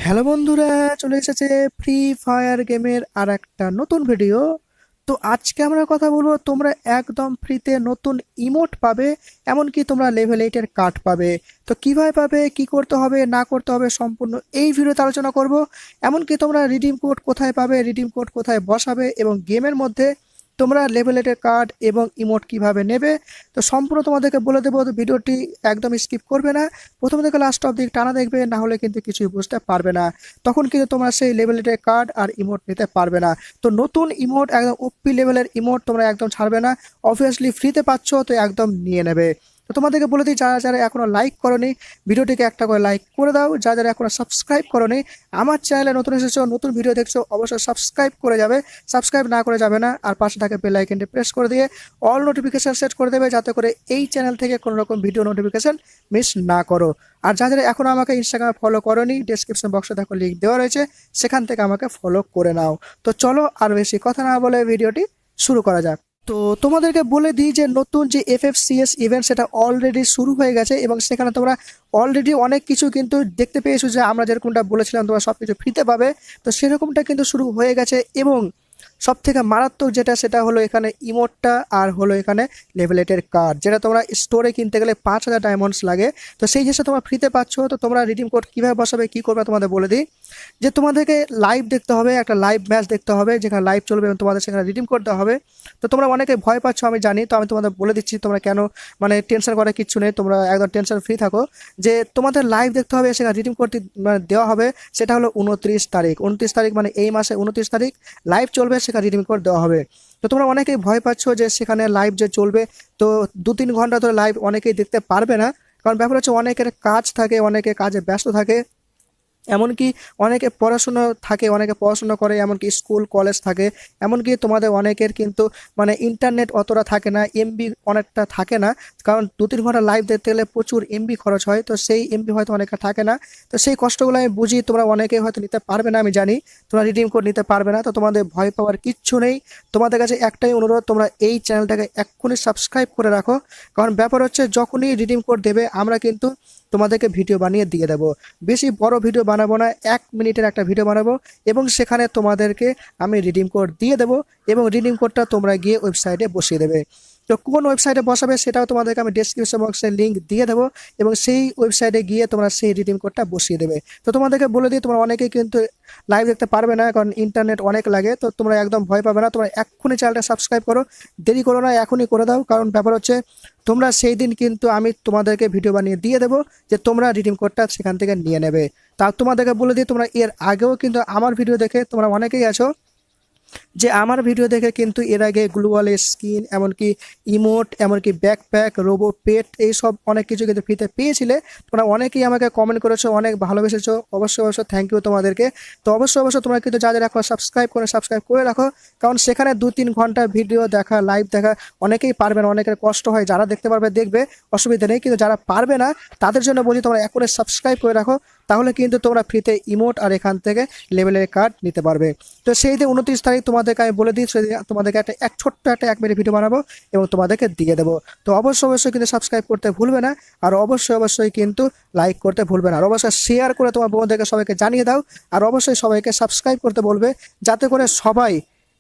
Hello বন্ধুরা, চলে এসেছে ফ্রি ফায়ার গেমের আর একটা নতুন ভিডিও। তো আজকে আমরা কথা বলবো, তোমরা একদম ফ্রিতে নতুন ইমোট পাবে, এমনকি তোমরা লেভেল 8 এর কার্ড পাবে। তো কিভাবে পাবে, কি করতে হবে না করতে হবে, সম্পূর্ণ এই ভিডিওতে আলোচনা করব। এমনকি তোমরা রিডিম কোড কোথায় পাবে, রিডিম কোড কোথায় বসাবে, এবং গেমের মধ্যে তোমরা লেভেল 8 এর কার্ড এবং ইমোট কিভাবে নেবে। তো সম্পূর্ণ তোমাদেরকে বলে দেবো, তো ভিডিওটি একদম স্কিপ করবে না, প্রথম থেকে লাস্ট অব্দি টানা দেখবে, না হলে কিন্তু কিছুই বুঝতে পারবে না। তখন কিন্তু তোমরা সেই লেভেল 8 এর কার্ড আর ইমোট নিতে পারবে না। তো নতুন ইমোট, একদম ওপি লেভেলের ইমোট তোমরা একদম ছাড়বে না, অবভিয়াসলি ফ্রিতে পাচ্ছ, তো একদম নিয়ে নেবে। তো তোমাদেরকে বলে দিই, যারা যারা এখনো লাইক করোনি ভিডিওটিকে একটা করে লাইক করে দাও। যারা যারা এখনো সাবস্ক্রাইব করোনি, আমার চ্যানেলে নতুন এসেছো, নতুন ভিডিও দেখছো, অবশ্যই সাবস্ক্রাইব করে যাবে। সাবস্ক্রাইব না করে যাবে না, আর পাশে থাকে বেল আইকনটি প্রেস করে দিয়ে অল নোটিফিকেশন সেট করে দেবে, যাতে করে এই চ্যানেল থেকে কোনো রকম ভিডিও নোটিফিকেশন মিস না করো। আর যারা যারা এখনো আমাকে ইনস্টাগ্রামে ফলো করোনি, ডেসক্রিপশন বক্সে দেখো লিঙ্ক দেওয়া রয়েছে, সেখান থেকে আমাকে ফলো করে নাও। তো চলো আর বেশি কথা না বলে ভিডিওটি শুরু করা যাক। তো তোমাদেরকে বলে দিই যে নতুন যে এফএফসিএস ইভেন্ট, সেটা অলরেডি শুরু হয়ে গেছে, এবং সেখানে তোমরা অলরেডি অনেক কিছু কিন্তু দেখতে পেয়েছো, যে আমরা যেরকমটা বলেছিলাম তোমরা সব কিছু ফ্রিতে পাবে, তো সেরকমটা কিন্তু শুরু হয়ে গেছে। এবং সব থেকে মারাত্মক যেটা, সেটা হলো এখানে ইমোটটা, আর হলো এখানে লেভেল 8 এর কার্ড, যেটা তোমরা স্টোরে কিনতে গেলে 5,000 ডায়মন্ডস লাগে। তো সেই জিনিসটা তোমরা ফ্রিতে পাচ্ছ। তো তোমরা রিডিম কোড কীভাবে বসাবে, কী করবে তোমাদের বলে দিই। যে তোমাদেরকে লাইভ দেখতে হবে, একটা লাইভ ম্যাচ দেখতে হবে, যেখানে লাইভ চলবে, এবং তোমাদের সেখানে রিডিম কোড দেওয়া হবে। তো তোমরা অনেকে ভয় পাচ্ছ, আমি জানি, তো আমি তোমাদের বলে দিচ্ছি, তোমরা কেন মানে টেনশন করার কিচ্ছু নেই, তোমরা একদম টেনশন ফ্রি থাকো। যে তোমাদের লাইভ দেখতে হবে, সেখানে রিডিম কোডটি মানে দেওয়া হবে, সেটা হলো 29 তারিখ। 29 তারিখ মানে এই মাসে 29 তারিখ লাইভ চলবে, সেখানে রিডিম কোড দেওয়া হবে। তো তোমরা অনেকেই ভয় পাচ্ছ যে সেখানে লাইভ যে চলবে, তো 2-3 ঘন্টা ধরে লাইভ অনেকেই দেখতে পারবে না। কারণ ব্যাপার হচ্ছে, অনেকের কাজ থাকে, অনেকে কাজে ব্যস্ত থাকে, এমনকি অনেকে পড়াশুনো থাকে, অনেকে পড়াশোনা করে, এমনকি স্কুল কলেজ থাকে। এমনকি তোমাদের অনেকের কিন্তু মানে ইন্টারনেট অতটা থাকে না, এমবি অনেকটা থাকে না। কারণ 2-3 ঘন্টা লাইভ দেখতে গেলে প্রচুর এমবি খরচ হয়, তো সেই এমবি হয়তো অনেকের থাকে না। তো সেই কষ্টগুলো আমি বুঝি, তোমরা অনেকেই হয়তো নিতে পারবে না, আমি জানি তোমরা রিডিম কোড নিতে পারবে না। তো তোমাদের ভয় পাওয়ার কিচ্ছু নেই। তোমাদের কাছে একটাই অনুরোধ, তোমরা এই চ্যানেলটাকে এক্ষুনি সাবস্ক্রাইব করে রাখো। কারণ ব্যাপার হচ্ছে, যখনই রিডিম কোড দেবে, আমরা কিন্তু তোমাদেরকে ভিডিও বানিয়ে দিয়ে দেবো। বেশি বড় ভিডিও বানাবো না, 1 মিনিটের একটা ভিডিও বানাবো, এবং সেখানে তোমাদেরকে আমি রিডিম কোড দিয়ে দেবো, এবং রিডিম কোডটা তোমরা গিয়ে ওয়েবসাইটে বসিয়ে দেবে। তো কোন ওয়েবসাইটে বসাবে সেটাও তোমাদেরকে আমি ডেসক্রিপশন বক্সে লিঙ্ক দিয়ে দেবো, এবং সেই ওয়েবসাইটে গিয়ে তোমরা সেই রিডিম কোডটা বসিয়ে দেবে। তো তোমাদেরকে বলে দিই, তোমরা অনেকেই কিন্তু লাইভ দেখতে পারবে না, কারণ ইন্টারনেট অনেক লাগে। তো তোমরা একদম ভয় পাবে না, তোমরা এক্ষুনি চ্যানেলটা সাবস্ক্রাইব করো, দেরি করো না, এখনই করে দাও। কারণ ব্যাপার হচ্ছে, তোমরা সেই দিন কিন্তু আমি তোমাদেরকে ভিডিও বানিয়ে দিয়ে দেবো, যে তোমরা রিডিম কোডটা সেখান থেকে নিয়ে নেবে। তা তোমাদেরকে বলে দিই, তোমরা এর আগেও কিন্তু আমার ভিডিও দেখে তোমরা অনেকেই আছো, যে আমার ভিডিও দেখে কিন্তু এর আগে গ্লুয়াল স্কিন, এমনকি ইমোট, এমনকি ব্যাকপ্যাক, রোবো পেট, এইসব অনেক কিছু কিন্তু ফ্রিতে পেয়েছিলে। তোমরা অনেকেই আমাকে কমেন্ট করেছো, অনেক ভালোবেসেছো, অবশ্যই অবশ্যই থ্যাংক ইউ তোমাদেরকে। তো অবশ্যই অবশ্যই তোমরা কিন্তু যাদের এখন সাবস্ক্রাইব করে রাখো, কারণ সেখানে 2-3 ঘন্টা ভিডিও দেখা, লাইভ দেখা অনেকেই পারবে না, অনেকের কষ্ট হয়। যারা দেখতে পারবে দেখবে, অসুবিধা নেই, কিন্তু যারা পারবে না তাদের জন্য বলছি, তোমরা এখনই সাবস্ক্রাইব করে রাখো, তাহলে কিন্তু তোমরা ফ্রিতে ইমোট আর এখান থেকে লেভেলের কার্ড নিতে পারবে। তো সেই দিন 29 তারিখ তোমাদেরকে আমি বলে দিই, সেদিন তোমাদেরকে ছোট্ট একটা 1 মিনিট ভিডিও বানাবো, এবং তোমাদেরকে দিয়ে দেবো। তো অবশ্যই অবশ্যই কিন্তু সাবস্ক্রাইব করতে ভুলবে না, আর অবশ্যই অবশ্যই কিন্তু লাইক করতে ভুলবে না, আর অবশ্যই শেয়ার করে তোমার বন্ধুদেরকে সবাইকে জানিয়ে দাও। আর অবশ্যই সবাইকে সাবস্ক্রাইব করতে বলবে, যাতে করে সবাই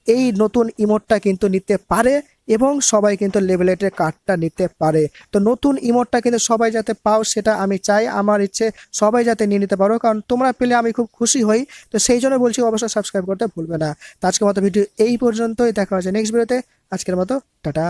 এই নতুন ইমোটটা কিন্তু নিতে পারে, এবং সবাই কিন্তু লেভেল 8 এর কার্ডটা নিতে পারে। তো নতুন ইমোটটা কিন্তু সবাই যাতে পাও, সেটা আমি চাই, আমার ইচ্ছে সবাই যাতে নিয়ে নিতে পারো, কারণ তোমরা পেলে আমি খুব খুশি হই। তো সেই জন্য বলছি, অবশ্যই সাবস্ক্রাইব করতে ভুলবে না। তো আজকের মতো ভিডিও এই পর্যন্তই, দেখা হচ্ছে নেক্সট ভিডিওতে। আজকের মতো টাটা।